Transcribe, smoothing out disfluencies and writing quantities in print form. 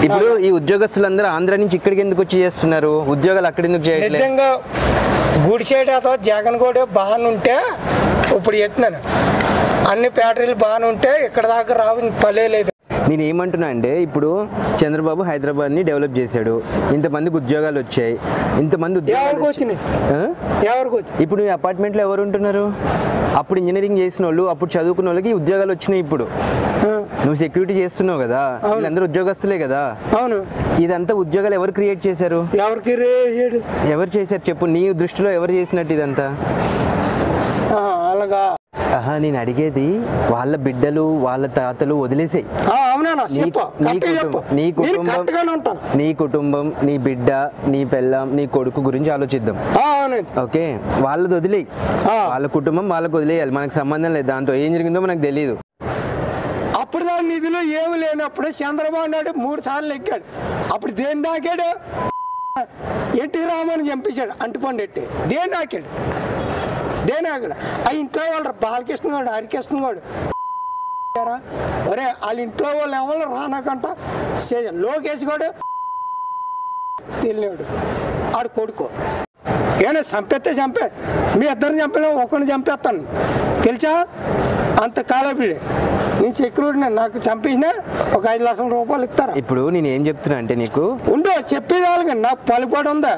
ఇప్పుడు ఈ ఉద్యోగస్తులందరూ ఆంధ్ర నుంచి ఇక్కడికి ఎందుకు వచ్చి చేస్తున్నారు? ఉద్యోగాలు అక్కడ ఎందుకు చేయట్లేదు? నిజంగా గుడి సైడ్ అథవా జగన్ కూడా బాగానే ఉంటే ఇప్పుడు ఎత్తున్నాను అన్ని ఫ్యాక్టరీలు బాగానే ఉంటే ఇక్కడ దాకా రావు పలే లేదు. నేను ఏమంటున్నా అంటే ఇప్పుడు చంద్రబాబు హైదరాబాద్ని డెవలప్ చేశాడు, ఇంతమందికి ఉద్యోగాలు వచ్చాయి, ఇంతమంది ఎవరికి వచ్చినాయి? ఇప్పుడు ఈ అపార్ట్మెంట్లో ఎవరు ఉంటున్నారు? అప్పుడు ఇంజనీరింగ్ చేసిన వాళ్ళు, అప్పుడు చదువుకున్న వాళ్ళకి ఉద్యోగాలు వచ్చినాయి. ఇప్పుడు నువ్వు సెక్యూరిటీ చేస్తున్నావు కదా, వీళ్ళందరూ ఉద్యోగస్తులే కదా. అవును. ఇదంతా ఉద్యోగాలు ఎవరు క్రియేట్ చేశారు? ఎవరు చేశారు చెప్పు, నీ దృష్టిలో ఎవరు చేసినట్టు ఇదంతా? అలాగా నేను అడిగేది వాళ్ళ బిడ్డలు వాళ్ళ తాతలు వదిలేసాయి. నీ కుటుంబం నీ బిడ్డ నీ పెళ్ళాం నీ కొడుకు గురించి ఆలోచిద్దాం. ఓకే, వాళ్ళది వదిలేయి, వాళ్ళ కుటుంబం వాళ్ళకు వదిలేయాలి, మనకు సంబంధం లేదు, దాంతో ఏం జరిగిందో మనకు తెలియదు. అప్పుడు దాని నిధులు ఏమి లేనప్పుడు చంద్రబాబు నాయుడు 3 సార్లు ఎక్కాడు. అప్పుడు దేని దాకాడు? ఎన్టీ రామాని చంపించాడు అంటుపండు ఎట్టి. దేని దాకాడు? దేని అక్కడ ఆ ఇంట్లో వాళ్ళు బాలకృష్ణ గారు హరికృష్ణ గారు ఒరే వాళ్ళ ఇంట్లో వాళ్ళు ఎవరు రానాకంట లోకేష్ గారు తెలియడు ఆడు కొడుకు ఏమైనా చంపేస్తే చంపే, మీ ఇద్దరిని చంపినా ఒకరిని చంపేస్తాను తెలుసా? అంత కాలపిడి నేను సెక్యూరిటీ నాకు చంపేసినా ఒక 5 లక్షల రూపాయలు ఇస్తారా? ఇప్పుడు నేను ఏం చెప్తున్నా అంటే నీకు ఉండో చెప్పేది వాళ్ళకి నాకు పలుకుబడి ఉందా?